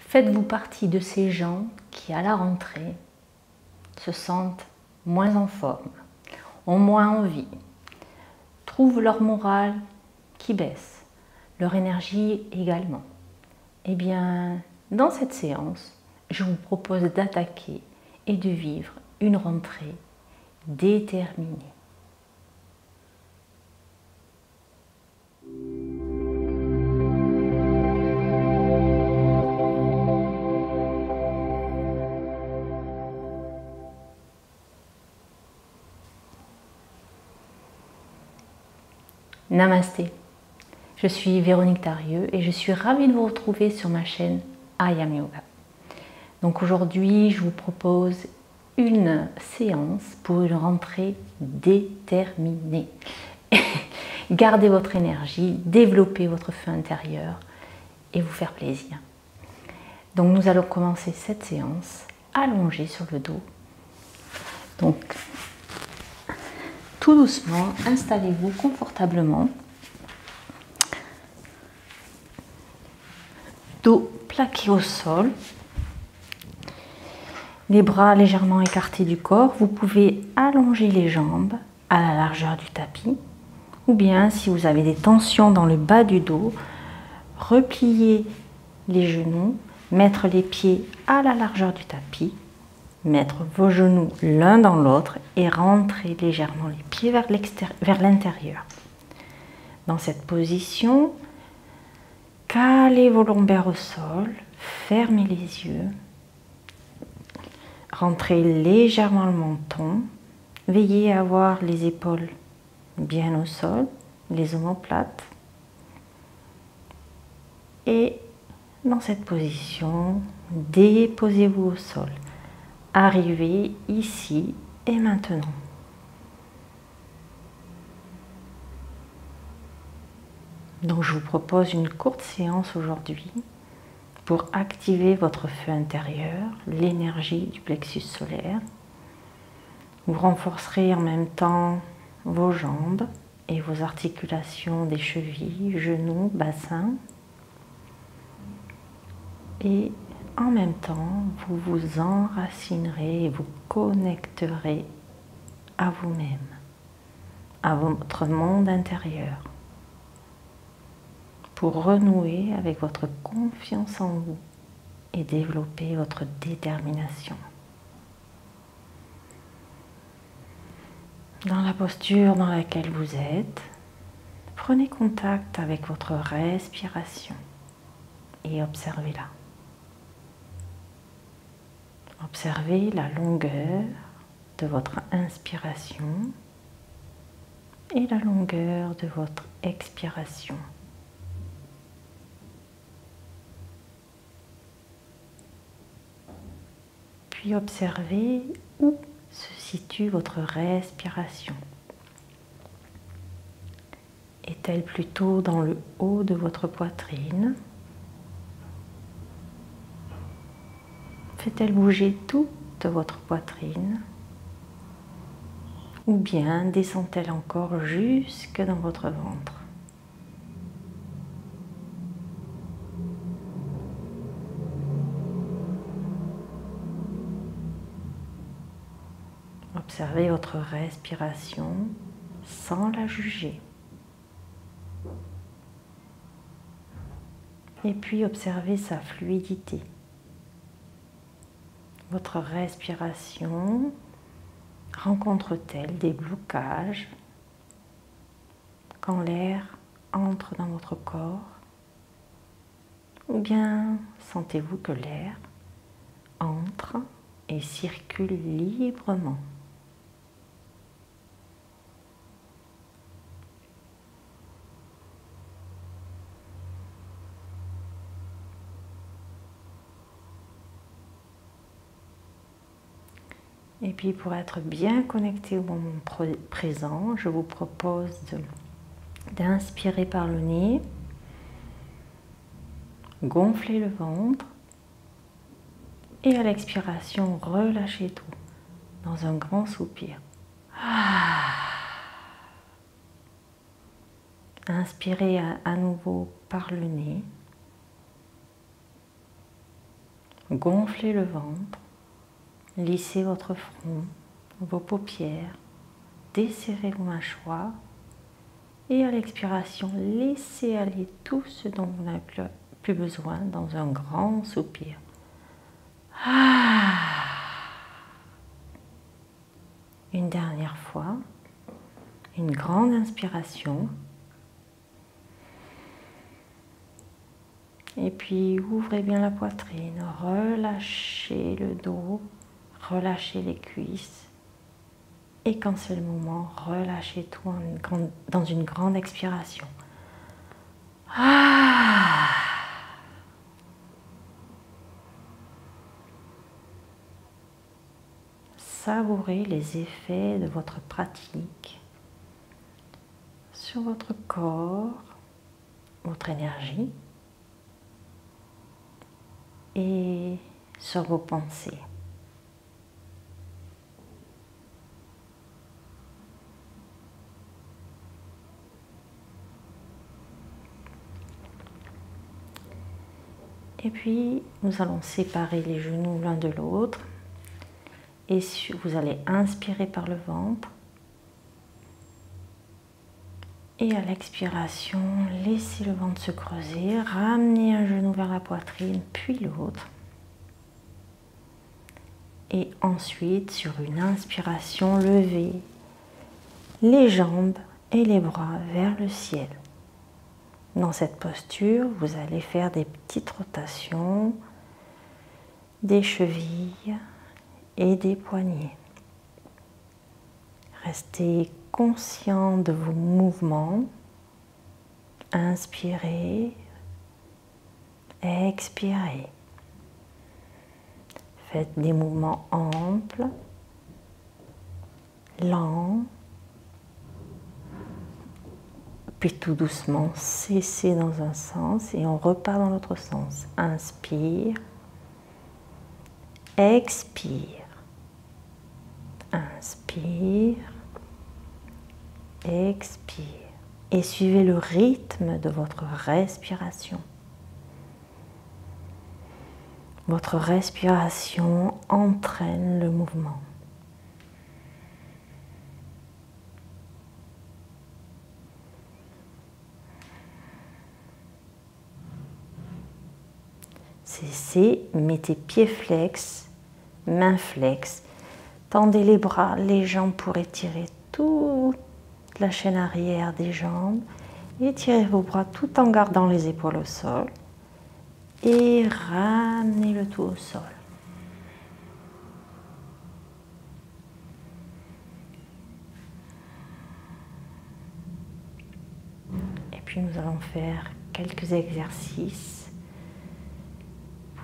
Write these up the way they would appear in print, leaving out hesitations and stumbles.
Faites-vous partie de ces gens qui, à la rentrée, se sentent moins en forme, ont moins envie, trouvent leur morale qui baisse, leur énergie également? Eh bien, dans cette séance, je vous propose d'attaquer et de vivre une rentrée déterminée. Namasté, je suis Véronique Darieux et je suis ravie de vous retrouver sur ma chaîne I Am Yoga. Donc aujourd'hui, je vous propose une séance pour une rentrée déterminée. Gardez votre énergie, développez votre feu intérieur et vous faire plaisir. Donc nous allons commencer cette séance allongée sur le dos. Donc tout doucement, installez-vous confortablement. Dos plaqué au sol. Les bras légèrement écartés du corps. Vous pouvez allonger les jambes à la largeur du tapis. Ou bien, si vous avez des tensions dans le bas du dos, repliez les genoux, mettre les pieds à la largeur du tapis, mettre vos genoux l'un dans l'autre et rentrer légèrement les pieds vers l'intérieur. Dans cette position, calez vos lombaires au sol, fermez les yeux, rentrez légèrement le menton, veillez à avoir les épaules bien au sol, les omoplates. Et dans cette position, déposez-vous au sol. Arrivez ici et maintenant. Donc je vous propose une courte séance aujourd'hui pour activer votre feu intérieur, l'énergie du plexus solaire. Vous renforcerez en même temps vos jambes et vos articulations des chevilles, genoux, bassin. Et en même temps, vous vous enracinerez et vous connecterez à vous-même, à votre monde intérieur, pour renouer avec votre confiance en vous et développer votre détermination. Dans la posture dans laquelle vous êtes, prenez contact avec votre respiration et observez-la. Observez la longueur de votre inspiration et la longueur de votre expiration. Puis observez où se situe votre respiration. Est-elle plutôt dans le haut de votre poitrine? Fait-elle bouger toute votre poitrine? Ou bien descend-elle encore jusque dans votre ventre? Observez votre respiration sans la juger. Et puis observez sa fluidité. Votre respiration rencontre-t-elle des blocages quand l'air entre dans votre corps? Ou bien sentez-vous que l'air entre et circule librement? Et puis pour être bien connecté au moment présent, je vous propose d'inspirer par le nez, gonfler le ventre et à l'expiration, relâchez tout dans un grand soupir. Inspirez à nouveau par le nez. gonflez le ventre, lissez votre front, vos paupières, desserrez vos mâchoires et à l'expiration, laissez aller tout ce dont vous n'avez plus besoin dans un grand soupir. Une dernière fois, une grande inspiration. Et puis ouvrez bien la poitrine, relâchez le dos, relâchez les cuisses. Et quand c'est le moment, relâchez tout dans une grande expiration. Savourez les effets de votre pratique sur votre corps, votre énergie et sur vos pensées. Et puis, nous allons séparer les genoux l'un de l'autre. Et vous allez inspirer par le ventre. Et à l'expiration, laissez le ventre se creuser. Ramenez un genou vers la poitrine, puis l'autre. Et ensuite, sur une inspiration, levez les jambes et les bras vers le ciel. Dans cette posture, vous allez faire des petites rotations des chevilles et des poignets. Restez conscient de vos mouvements. Inspirez, expirez. Faites des mouvements amples, lents, puis tout doucement cessez dans un sens et on repart dans l'autre sens. Inspire, expire, inspire, expire. Et suivez le rythme de votre respiration. Votre respiration entraîne le mouvement. Cessez, mettez pieds flex, mains flex, tendez les bras, les jambes pour étirer toute la chaîne arrière des jambes. Étirez vos bras tout en gardant les épaules au sol et ramenez le tout au sol. Et puis nous allons faire quelques exercices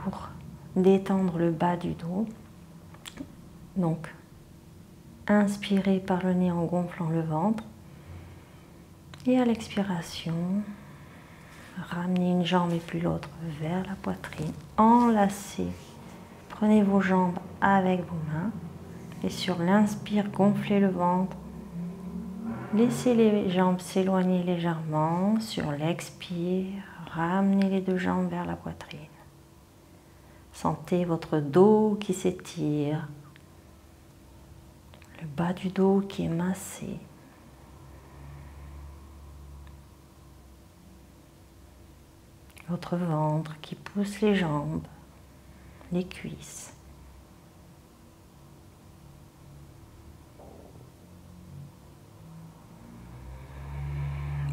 pour détendre le bas du dos. Donc, inspirez par le nez en gonflant le ventre. Et à l'expiration, ramenez une jambe et puis l'autre vers la poitrine. Enlacez. Prenez vos jambes avec vos mains. Et sur l'inspire, gonflez le ventre. Laissez les jambes s'éloigner légèrement. Sur l'expire, ramenez les deux jambes vers la poitrine. Sentez votre dos qui s'étire, le bas du dos qui est massé. Votre ventre qui pousse les jambes, les cuisses.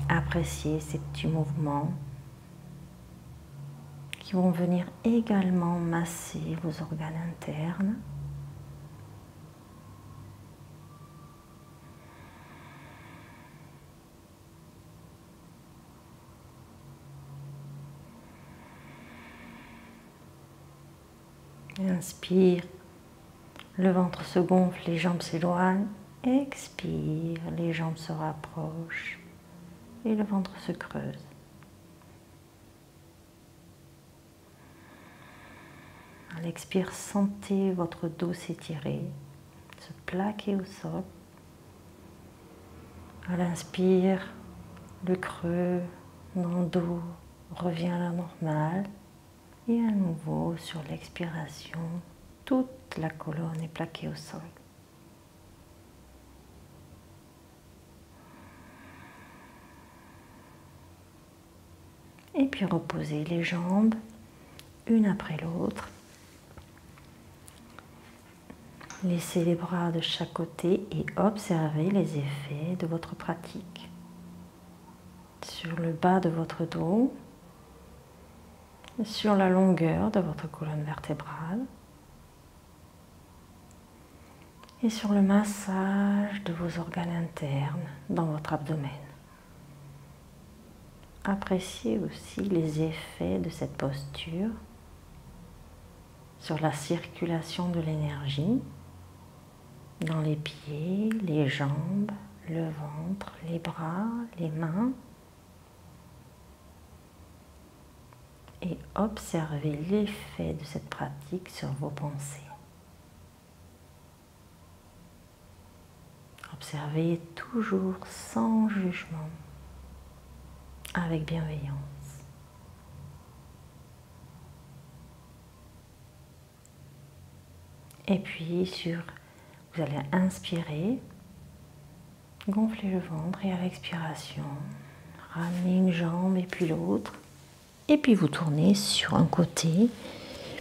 Appréciez ces petits mouvements qui vont venir également masser vos organes internes. Inspire, le ventre se gonfle, les jambes s'éloignent. Expire, les jambes se rapprochent et le ventre se creuse. À l'expire, sentez votre dos s'étirer, se plaquer au sol. À l'inspire, le creux dans le dos revient à la normale. Et à nouveau, sur l'expiration, toute la colonne est plaquée au sol. Et puis reposez les jambes, une après l'autre. Laissez les bras de chaque côté et observez les effets de votre pratique. Sur le bas de votre dos, sur la longueur de votre colonne vertébrale et sur le massage de vos organes internes dans votre abdomen. Appréciez aussi les effets de cette posture sur la circulation de l'énergie dans les pieds, les jambes, le ventre, les bras, les mains. Et observez l'effet de cette pratique sur vos pensées. Observez toujours sans jugement, avec bienveillance. Et puis vous allez inspirer, gonfler le ventre et à l'expiration, ramener une jambe et puis l'autre. Et puis vous tournez sur un côté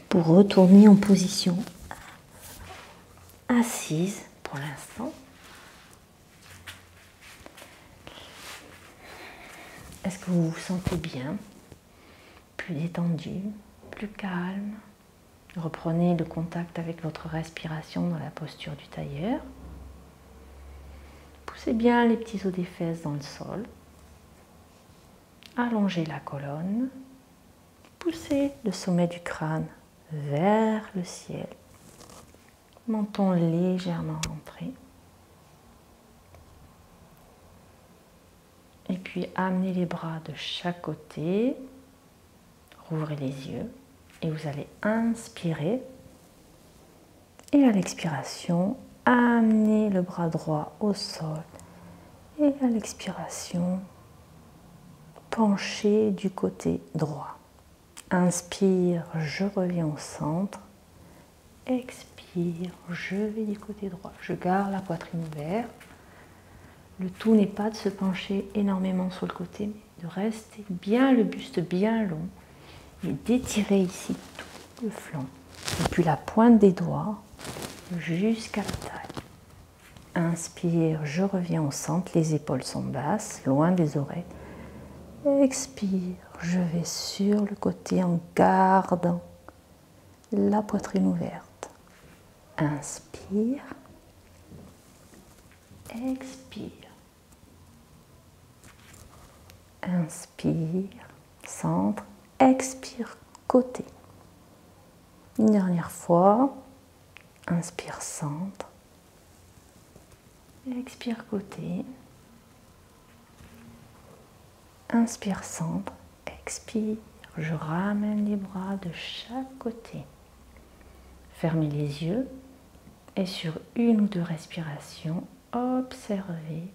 pour retourner en position assise pour l'instant. Est-ce que vous vous sentez bien, plus détendu, plus calme? Reprenez le contact avec votre respiration dans la posture du tailleur. Poussez bien les petits os des fesses dans le sol. Allongez la colonne. Poussez le sommet du crâne vers le ciel. Menton légèrement rentré. Et puis amenez les bras de chaque côté. Rouvrez les yeux. Et vous allez inspirer. Et à l'expiration, amenez le bras droit au sol. Et à l'expiration, penchez du côté droit. Inspire, je reviens au centre. Expire, je vais du côté droit. Je garde la poitrine ouverte. Le tout n'est pas de se pencher énormément sur le côté, mais de rester bien le buste bien long et d'étirer ici tout le flanc. Depuis la pointe des doigts jusqu'à la taille. Inspire, je reviens au centre. Les épaules sont basses, loin des oreilles. Expire, je vais sur le côté en gardant la poitrine ouverte. Inspire. Expire. Inspire, centre, expire, côté. Une dernière fois. Inspire, centre. Expire, côté. Inspire, centre. Expire. Je ramène les bras de chaque côté. Fermez les yeux et sur une ou deux respirations, observez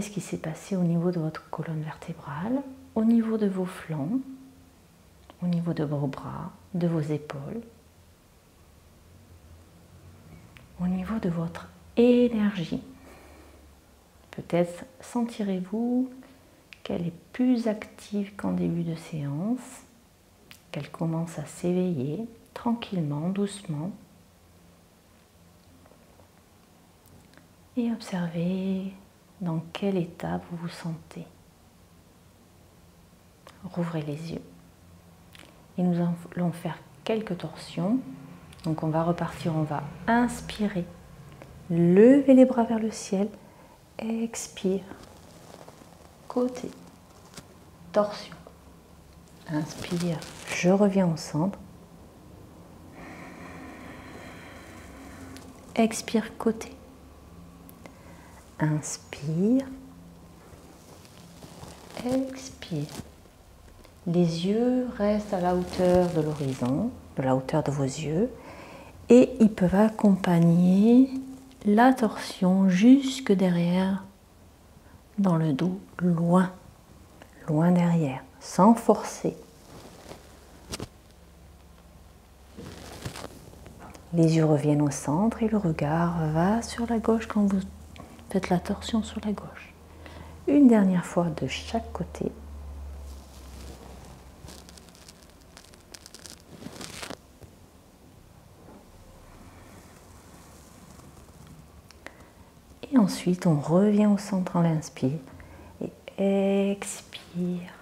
ce qui s'est passé au niveau de votre colonne vertébrale, au niveau de vos flancs, au niveau de vos bras, de vos épaules, au niveau de votre énergie. Peut-être sentirez-vous qu'elle est plus active qu'en début de séance, qu'elle commence à s'éveiller tranquillement, doucement. Et observez dans quel état vous vous sentez. Rouvrez les yeux. Et nous allons faire quelques torsions. Donc on va repartir, on va inspirer. Levez les bras vers le ciel. Expire. Côté. Torsion. Inspire. Je reviens au centre. Expire, côté. Inspire. Expire. Les yeux restent à la hauteur de l'horizon, de la hauteur de vos yeux, et ils peuvent accompagner la torsion jusque derrière, dans le dos, loin derrière, sans forcer. Les yeux reviennent au centre et le regard va sur la gauche quand vous faites la torsion sur la gauche. Une dernière fois de chaque côté. Et ensuite, on revient au centre, on inspire et expire.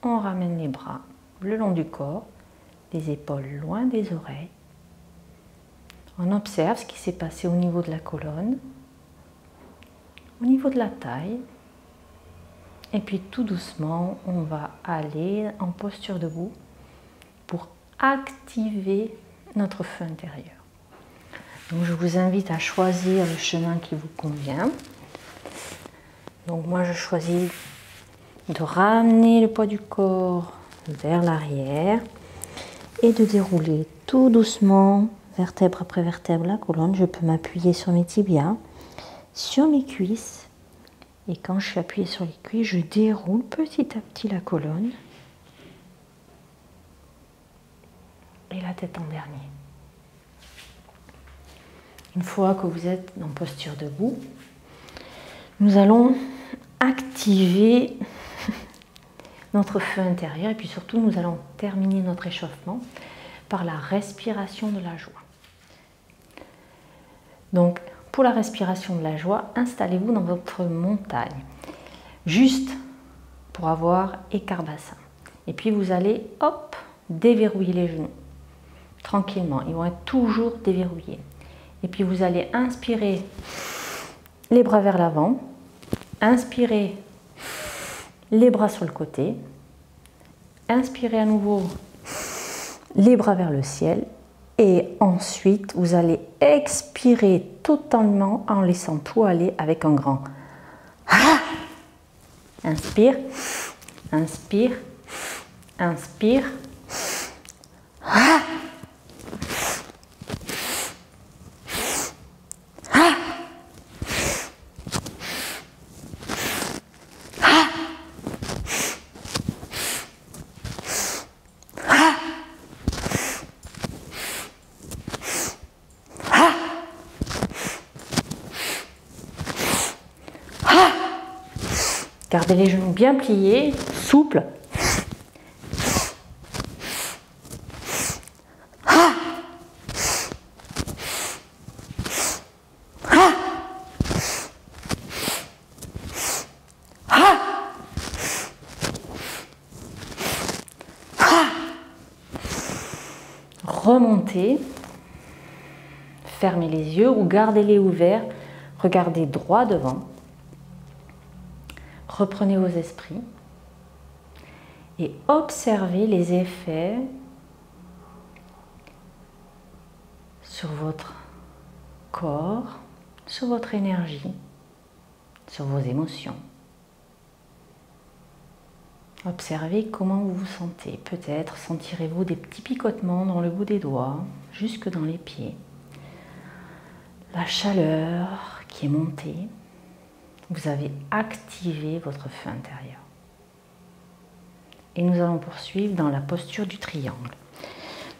On ramène les bras le long du corps, les épaules loin des oreilles. On observe ce qui s'est passé au niveau de la colonne, au niveau de la taille. Et puis tout doucement, on va aller en posture debout pour activer notre feu intérieur. Donc je vous invite à choisir le chemin qui vous convient. Donc moi je choisis de ramener le poids du corps vers l'arrière et de dérouler tout doucement, vertèbre après vertèbre, la colonne. Je peux m'appuyer sur mes tibias, sur mes cuisses. Et quand je suis appuyée sur les cuisses, je déroule petit à petit la colonne. Et la tête en dernier. Une fois que vous êtes en posture debout, nous allons activer notre feu intérieur et puis surtout nous allons terminer notre échauffement par la respiration de la joie. Donc pour la respiration de la joie, installez-vous dans votre montagne, juste pour avoir écart bassin. Et puis vous allez, hop, déverrouiller les genoux, tranquillement, ils vont être toujours déverrouillés. Et puis vous allez inspirer les bras vers l'avant, inspirer les bras sur le côté, inspirez à nouveau les bras vers le ciel et ensuite vous allez expirer totalement en laissant tout aller avec un grand ah. Inspire, inspire, inspire. Ah. Gardez les genoux bien pliés, souples. Remontez, fermez les yeux ou gardez-les ouverts, regardez droit devant. Reprenez vos esprits et observez les effets sur votre corps, sur votre énergie, sur vos émotions. Observez comment vous vous sentez. Peut-être sentirez-vous des petits picotements dans le bout des doigts, jusque dans les pieds. La chaleur qui est montée. Vous avez activé votre feu intérieur. Et nous allons poursuivre dans la posture du triangle.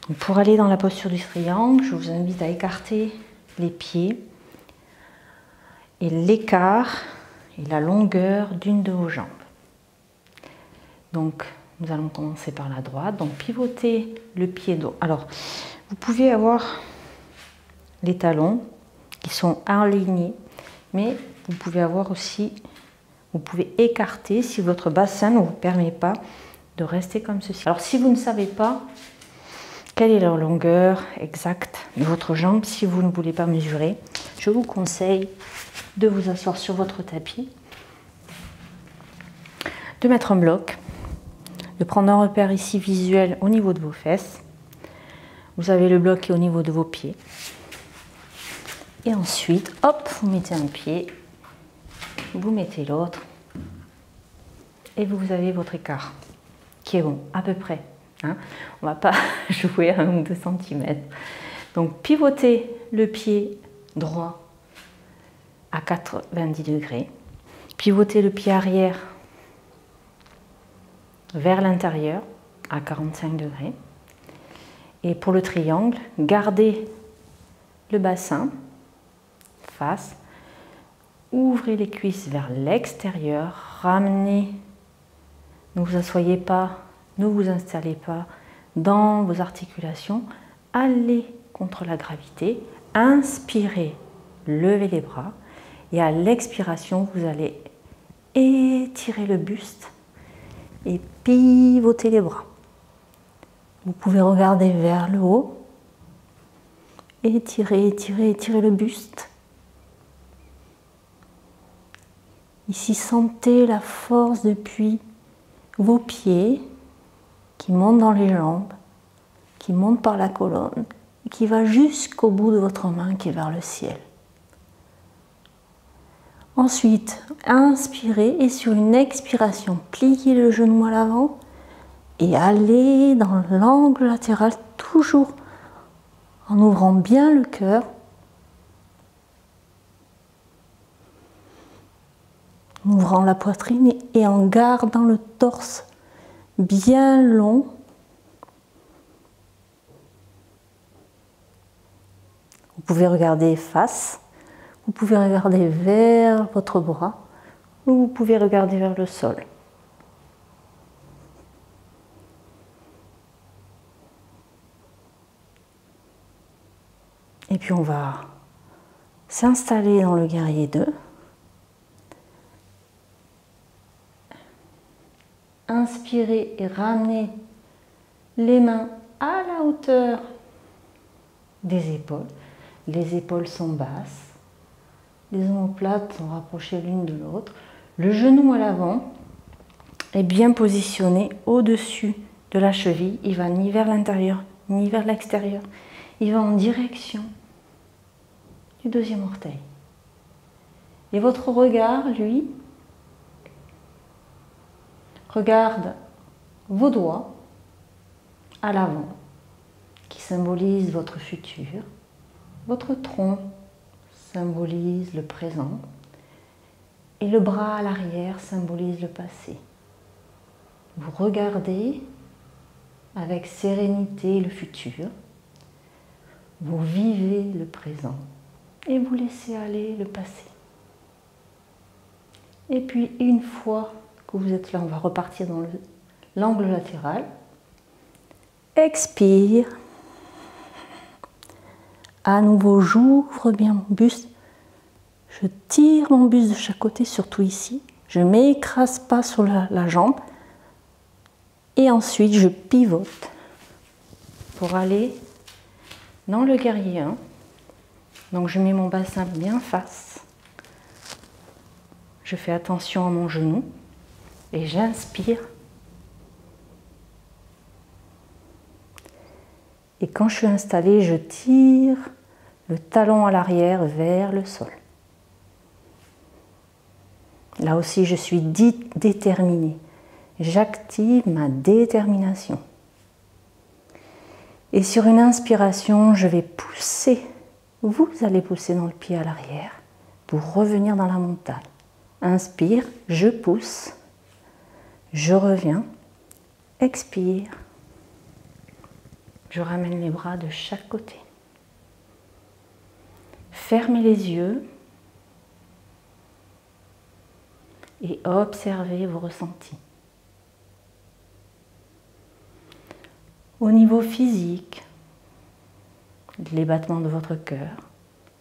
Donc pour aller dans la posture du triangle, je vous invite à écarter les pieds et l'écart et la longueur d'une de vos jambes. Donc nous allons commencer par la droite. Donc pivotez le pied droit. Alors vous pouvez avoir les talons qui sont alignés, mais vous pouvez avoir aussi, vous pouvez écarter si votre bassin ne vous permet pas de rester comme ceci. Alors si vous ne savez pas quelle est la longueur exacte de votre jambe, si vous ne voulez pas mesurer, je vous conseille de vous asseoir sur votre tapis, de mettre un bloc, de prendre un repère ici visuel au niveau de vos fesses. Vous avez le bloc qui est au niveau de vos pieds. Et ensuite, hop, vous mettez un pied, vous mettez l'autre et vous avez votre écart qui est bon, à peu près. Hein. On ne va pas jouer à 1 ou 2 cm. Donc pivotez le pied droit à 90 degrés. Pivotez le pied arrière vers l'intérieur à 45 degrés. Et pour le triangle, gardez le bassin, face. Ouvrez les cuisses vers l'extérieur, ramenez, ne vous asseyez pas, ne vous installez pas dans vos articulations, allez contre la gravité, inspirez, levez les bras et à l'expiration, vous allez étirer le buste et pivoter les bras. Vous pouvez regarder vers le haut, étirer, étirer, étirer le buste. Ici, sentez la force depuis vos pieds qui montent dans les jambes, qui montent par la colonne, et qui va jusqu'au bout de votre main qui est vers le ciel. Ensuite, inspirez et sur une expiration, pliez le genou à l'avant et allez dans l'angle latéral, toujours en ouvrant bien le cœur. En ouvrant la poitrine et en gardant le torse bien long. Vous pouvez regarder face, vous pouvez regarder vers votre bras ou vous pouvez regarder vers le sol. Et puis on va s'installer dans le guerrier 2. Inspirez et ramenez les mains à la hauteur des épaules. Les épaules sont basses, les omoplates sont rapprochées l'une de l'autre. Le genou à l'avant est bien positionné au-dessus de la cheville. Il va ni vers l'intérieur ni vers l'extérieur. Il va en direction du deuxième orteil. Et votre regard, lui, regarde vos doigts à l'avant, qui symbolisent votre futur. Votre tronc symbolise le présent. Et le bras à l'arrière symbolise le passé. Vous regardez avec sérénité le futur. Vous vivez le présent. Et vous laissez aller le passé. Et puis, une fois que vous êtes là, on va repartir dans l'angle latéral. Expire. À nouveau, j'ouvre bien mon buste. Je tire mon buste de chaque côté, surtout ici. Je ne m'écrase pas sur la jambe. Et ensuite, je pivote pour aller dans le guerrier 1. Donc, je mets mon bassin bien face. Je fais attention à mon genou. Et j'inspire. Et quand je suis installée, je tire le talon à l'arrière vers le sol. Là aussi, je suis déterminée. J'active ma détermination. Et sur une inspiration, je vais pousser. Vous allez pousser dans le pied à l'arrière pour revenir dans la montagne. Inspire, je pousse. Je reviens, expire, je ramène les bras de chaque côté. Fermez les yeux et observez vos ressentis. Au niveau physique, les battements de votre cœur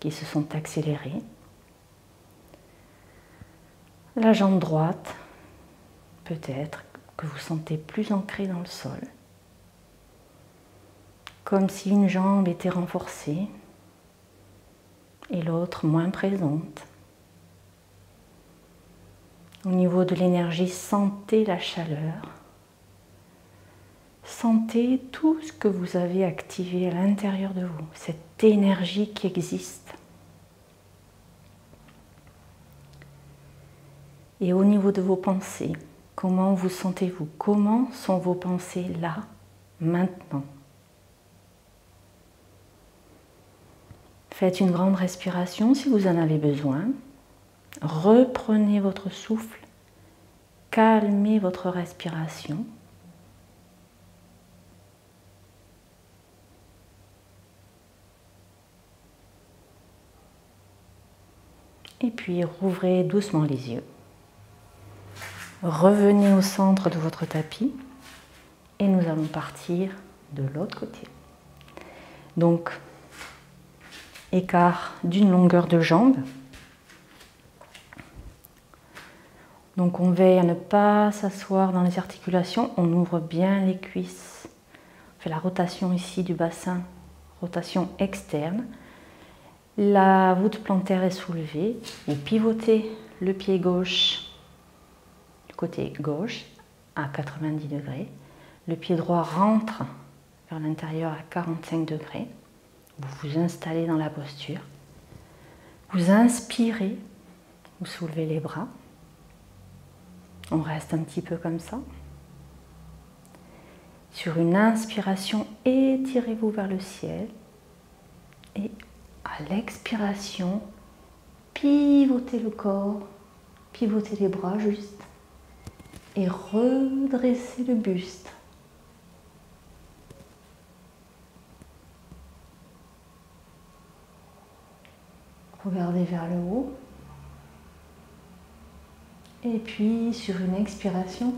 qui se sont accélérés, la jambe droite, peut-être que vous sentez plus ancré dans le sol, comme si une jambe était renforcée et l'autre moins présente. Au niveau de l'énergie, sentez la chaleur, sentez tout ce que vous avez activé à l'intérieur de vous, cette énergie qui existe. Et au niveau de vos pensées, comment vous sentez-vous? Comment sont vos pensées là, maintenant? Faites une grande respiration si vous en avez besoin. Reprenez votre souffle. Calmez votre respiration. Et puis rouvrez doucement les yeux. Revenez au centre de votre tapis et nous allons partir de l'autre côté. Donc, écart d'une longueur de jambe. Donc on veille à ne pas s'asseoir dans les articulations, on ouvre bien les cuisses. On fait la rotation ici du bassin, rotation externe. La voûte plantaire est soulevée. Vous pivotez le pied gauche, du côté gauche, à 90 degrés. Le pied droit rentre vers l'intérieur à 45 degrés. Vous vous installez dans la posture. Vous inspirez, vous soulevez les bras. On reste un petit peu comme ça. Sur une inspiration, étirez-vous vers le ciel. Et à l'expiration, pivotez le corps, pivotez les bras juste. Et redressez le buste. Regardez vers le haut. Et puis, sur une expiration,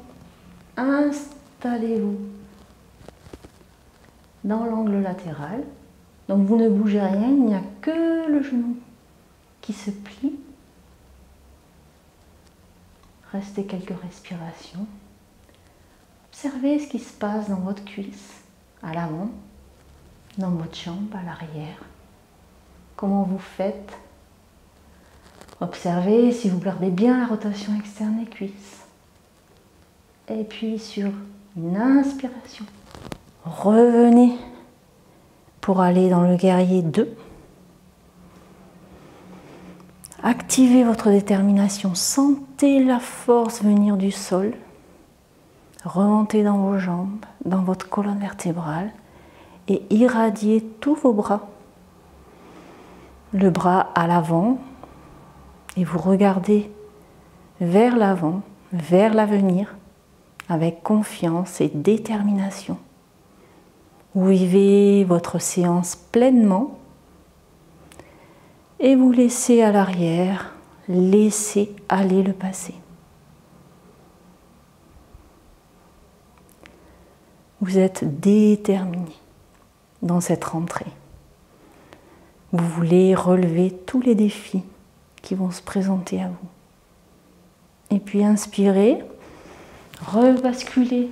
installez-vous dans l'angle latéral. Donc, vous ne bougez rien, il n'y a que le genou qui se plie. Restez quelques respirations. Observez ce qui se passe dans votre cuisse, à l'avant, dans votre jambe, à l'arrière. Comment vous faites? Observez si vous gardez bien la rotation externe des cuisses. Et puis sur une inspiration, revenez pour aller dans le guerrier 2. Activez votre détermination, sentez la force venir du sol. Remontez dans vos jambes, dans votre colonne vertébrale et irradiez tous vos bras. Le bras à l'avant et vous regardez vers l'avant, vers l'avenir avec confiance et détermination. Vous vivez votre séance pleinement et vous laissez à l'arrière, laissez aller le passé. Vous êtes déterminé dans cette rentrée. Vous voulez relever tous les défis qui vont se présenter à vous. Et puis inspirez, rebasculez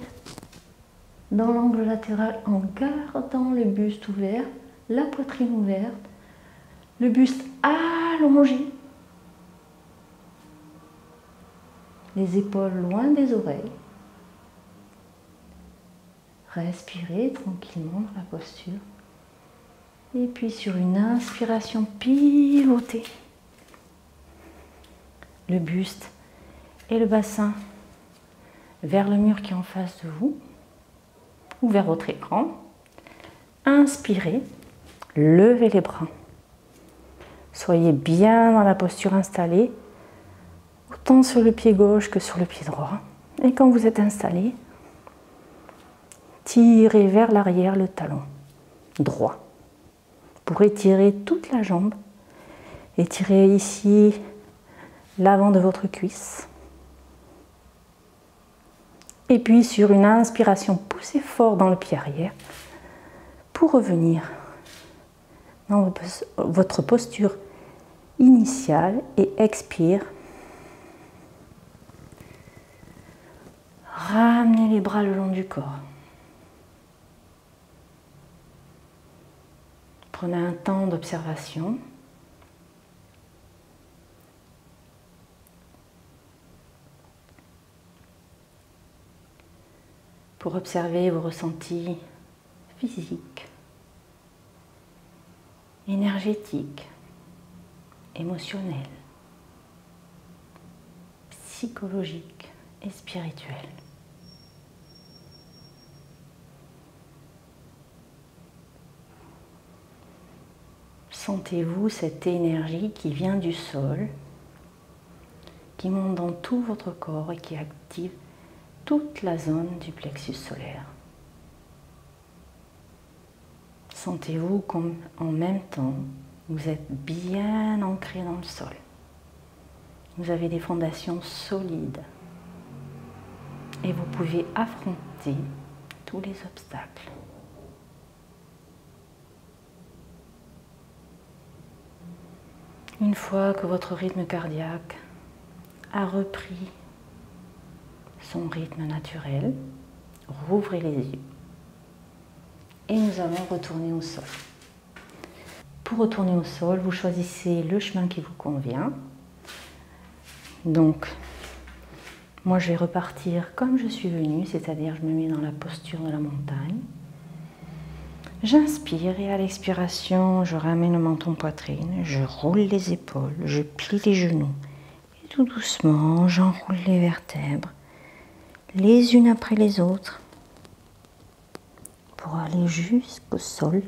dans l'angle latéral en gardant le buste ouvert, la poitrine ouverte, le buste allongé, les épaules loin des oreilles. Respirez tranquillement dans la posture. Et puis sur une inspiration, pivotez le buste et le bassin vers le mur qui est en face de vous ou vers votre écran. Inspirez, levez les bras. Soyez bien dans la posture installée, autant sur le pied gauche que sur le pied droit. Et quand vous êtes installé, tirez vers l'arrière le talon droit pour étirer toute la jambe. Étirez ici l'avant de votre cuisse. Et puis sur une inspiration, poussez fort dans le pied arrière pour revenir dans votre posture initiale et expire. Ramenez les bras le long du corps. Prenez un temps d'observation. Pour observer vos ressentis physiques, énergétiques, émotionnels, psychologiques et spirituels. Sentez-vous cette énergie qui vient du sol, qui monte dans tout votre corps et qui active toute la zone du plexus solaire. Sentez-vous comme en même temps vous êtes bien ancré dans le sol. Vous avez des fondations solides et vous pouvez affronter tous les obstacles. Une fois que votre rythme cardiaque a repris son rythme naturel, rouvrez les yeux et nous allons retourner au sol. Pour retourner au sol, vous choisissez le chemin qui vous convient. Donc, moi je vais repartir comme je suis venue, c'est-à-dire je me mets dans la posture de la montagne. J'inspire et à l'expiration, je ramène le menton poitrine, je roule les épaules, je plie les genoux. Et tout doucement, j'enroule les vertèbres, les unes après les autres, pour aller jusqu'au sol.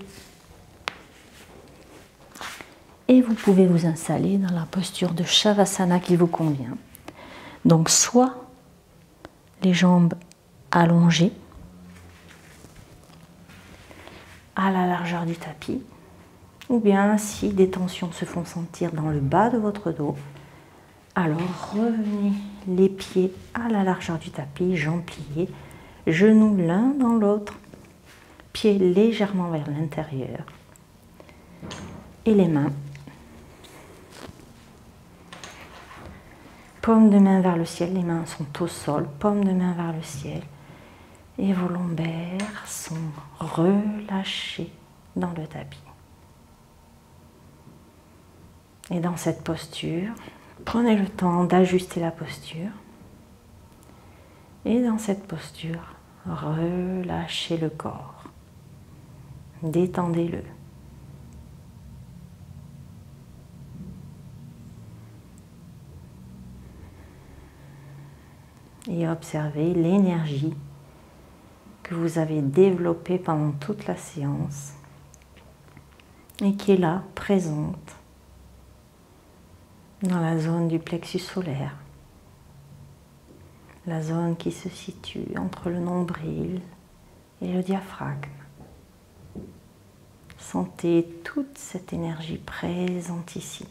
Et vous pouvez vous installer dans la posture de Shavasana qui vous convient. Donc soit les jambes allongées à la largeur du tapis, ou bien si des tensions se font sentir dans le bas de votre dos, alors revenez les pieds à la largeur du tapis, jambes pliées, genoux l'un dans l'autre, pieds légèrement vers l'intérieur et les mains. Paume de main vers le ciel, les mains sont au sol, paume de main vers le ciel. Et vos lombaires sont relâchés dans le tapis. Et dans cette posture, prenez le temps d'ajuster la posture. Et dans cette posture, relâchez le corps. Détendez-le. Et observez l'énergie que vous avez développée pendant toute la séance et qui est là, présente, dans la zone du plexus solaire, la zone qui se situe entre le nombril et le diaphragme. Sentez toute cette énergie présente ici.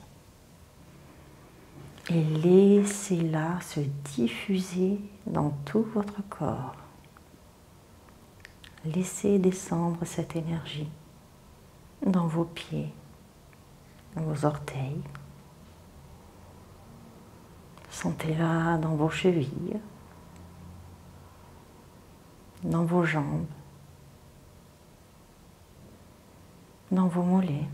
Et laissez-la se diffuser dans tout votre corps. Laissez descendre cette énergie dans vos pieds, dans vos orteils. Sentez-la dans vos chevilles, dans vos jambes, dans vos mollets.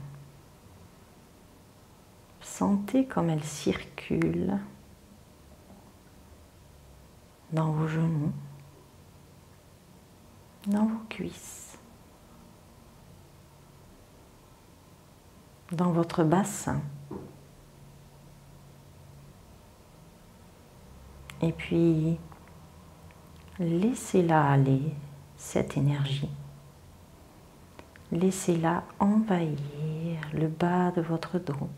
Sentez comme elle circule dans vos genoux, dans vos cuisses, dans votre bassin. Et puis, laissez-la aller, cette énergie. Laissez-la envahir le bas de votre dos,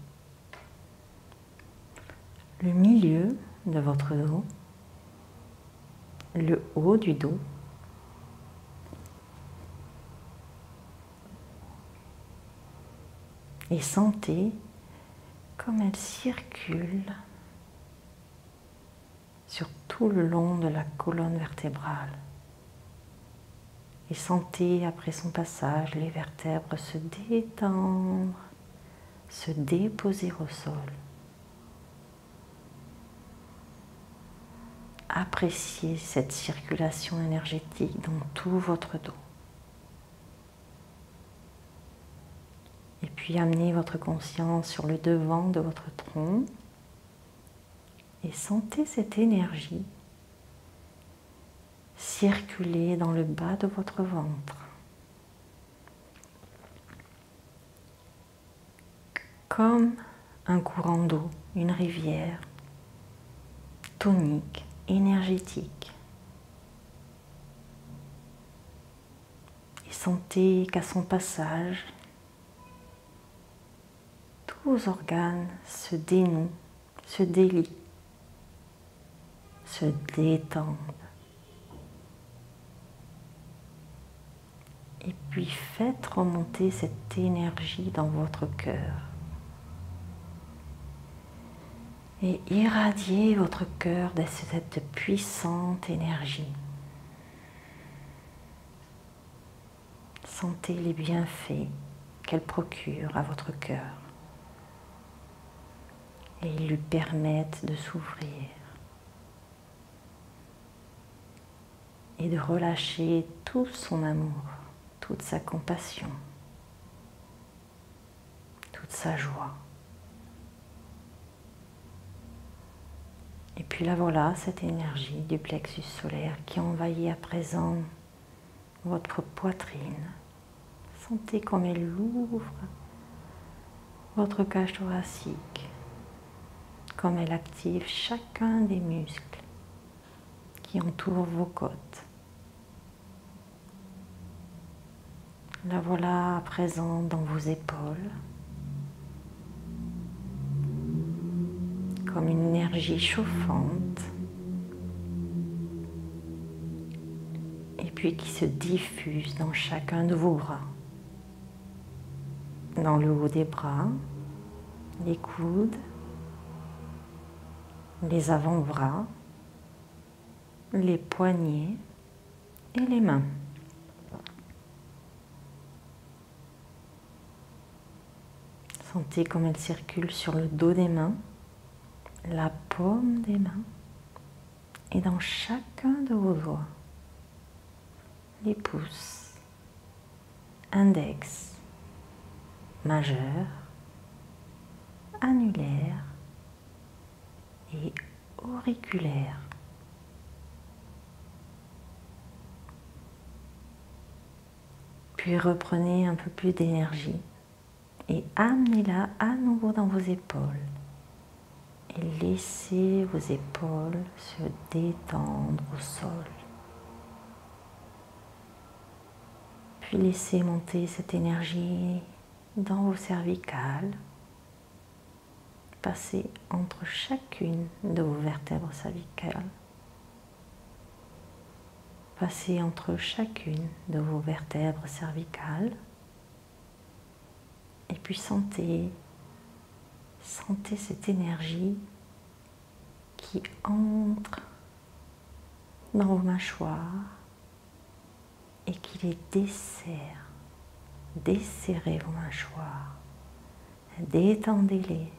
le milieu de votre dos, le haut du dos, et sentez comme elle circule sur tout le long de la colonne vertébrale. Et sentez après son passage les vertèbres se détendre, se déposer au sol. Appréciez cette circulation énergétique dans tout votre dos. Et puis amenez votre conscience sur le devant de votre tronc et sentez cette énergie circuler dans le bas de votre ventre. Comme un courant d'eau, une rivière tonique, énergétique. Et sentez qu'à son passage, tous vos organes se dénouent, se délient, se détendent. Et puis faites remonter cette énergie dans votre cœur. et irradiez votre cœur de cette puissante énergie. Sentez les bienfaits qu'elle procure à votre cœur et ils lui permettent de s'ouvrir et de relâcher tout son amour, toute sa compassion, toute sa joie. Et puis là voilà, cette énergie du plexus solaire qui envahit à présent votre poitrine. Sentez comme elle ouvre votre cage thoracique, comme elle active chacun des muscles qui entourent vos côtes. La voilà à présent dans vos épaules, comme une énergie chauffante, et puis qui se diffuse dans chacun de vos bras, dans le haut des bras, les coudes, les avant-bras, les poignets et les mains. Sentez comme elle circule sur le dos des mains, la paume des mains et dans chacun de vos doigts. Les pouces, index, majeur, annulaire et auriculaire. Puis reprenez un peu plus d'énergie et amenez-la à nouveau dans vos épaules. Et laissez vos épaules se détendre au sol. Puis laissez monter cette énergie dans vos cervicales. Passez entre chacune de vos vertèbres cervicales. Passez entre chacune de vos vertèbres cervicales. Et puis sentez cette énergie qui entre dans vos mâchoires et qui les dessert. Desserrez vos mâchoires, détendez-les.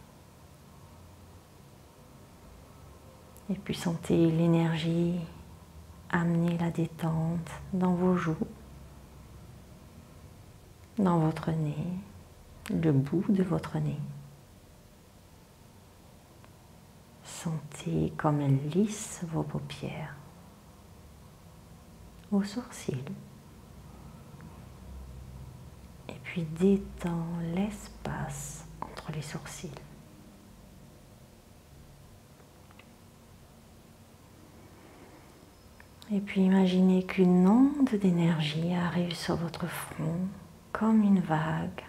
Et puis sentez l'énergie amener la détente dans vos joues, dans votre nez, le bout de votre nez. Sentez comme elle lisse vos paupières, vos sourcils. Et puis détend l'espace entre les sourcils. Et puis imaginez qu'une onde d'énergie arrive sur votre front comme une vague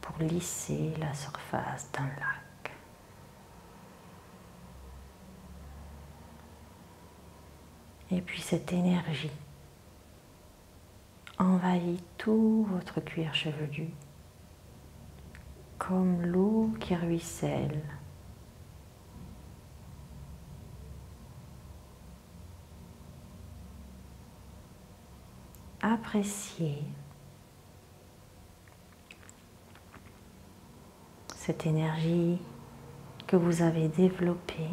pour lisser la surface d'un lac. Et puis cette énergie envahit tout votre cuir chevelu comme l'eau qui ruisselle. Appréciez cette énergie que vous avez développée,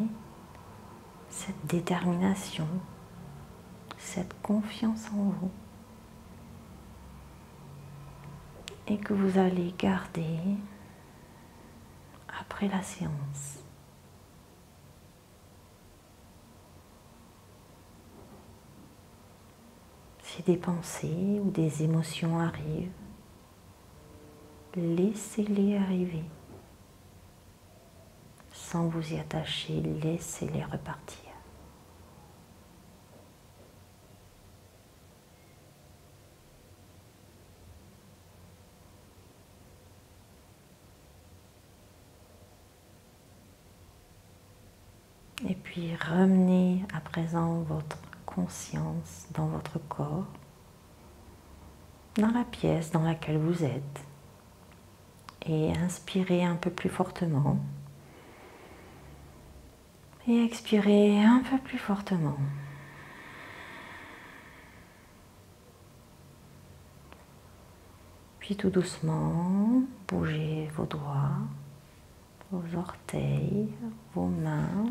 cette détermination, cette confiance en vous et que vous allez garder après la séance. Si des pensées ou des émotions arrivent, laissez-les arriver. Sans vous y attacher, laissez-les repartir. Et puis ramenez à présent votre conscience dans votre corps, dans la pièce dans laquelle vous êtes, et inspirez un peu plus fortement. Et expirez un peu plus fortement. Puis tout doucement, bougez vos doigts, vos orteils, vos mains,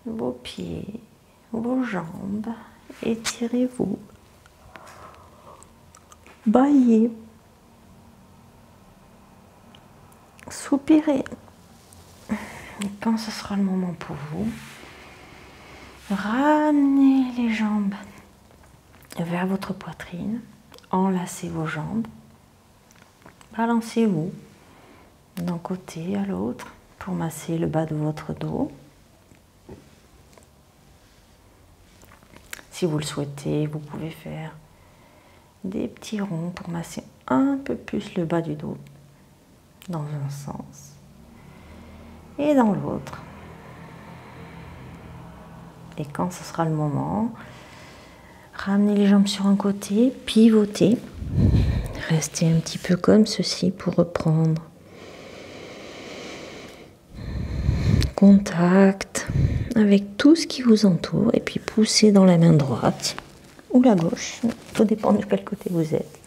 vos pieds, vos jambes. Étirez-vous. Baillez. Soupirez. Et quand ce sera le moment pour vous, ramenez les jambes vers votre poitrine, enlacez vos jambes, balancez-vous d'un côté à l'autre pour masser le bas de votre dos. Si vous le souhaitez, vous pouvez faire des petits ronds pour masser un peu plus le bas du dos dans un sens et dans l'autre. Et quand ce sera le moment, ramenez les jambes sur un côté, pivotez, restez un petit peu comme ceci pour reprendre contact avec tout ce qui vous entoure et puis poussez dans la main droite ou la gauche, tout dépend de quel côté vous êtes,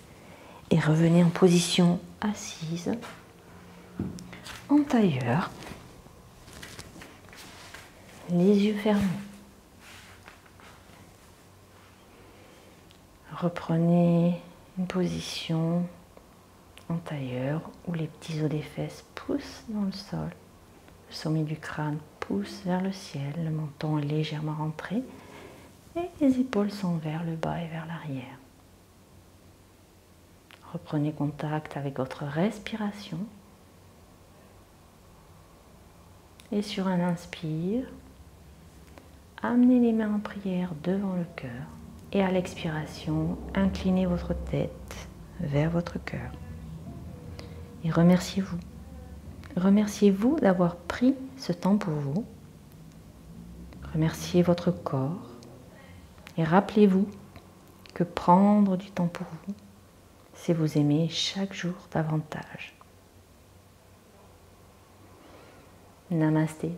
et revenez en position assise, en tailleur, les yeux fermés. Reprenez une position en tailleur où les petits os des fesses poussent dans le sol, le sommet du crâne pousse vers le ciel, le menton est légèrement rentré et les épaules sont vers le bas et vers l'arrière. Reprenez contact avec votre respiration et sur un inspire, amenez les mains en prière devant le cœur. Et à l'expiration, inclinez votre tête vers votre cœur. Et remerciez-vous. Remerciez-vous d'avoir pris ce temps pour vous. Remerciez votre corps. Et rappelez-vous que prendre du temps pour vous, c'est vous aimer chaque jour davantage. Namasté.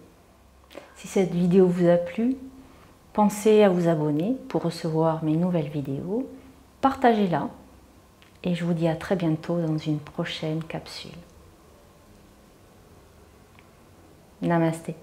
Si cette vidéo vous a plu, pensez à vous abonner pour recevoir mes nouvelles vidéos, partagez-la et je vous dis à très bientôt dans une prochaine capsule. Namasté.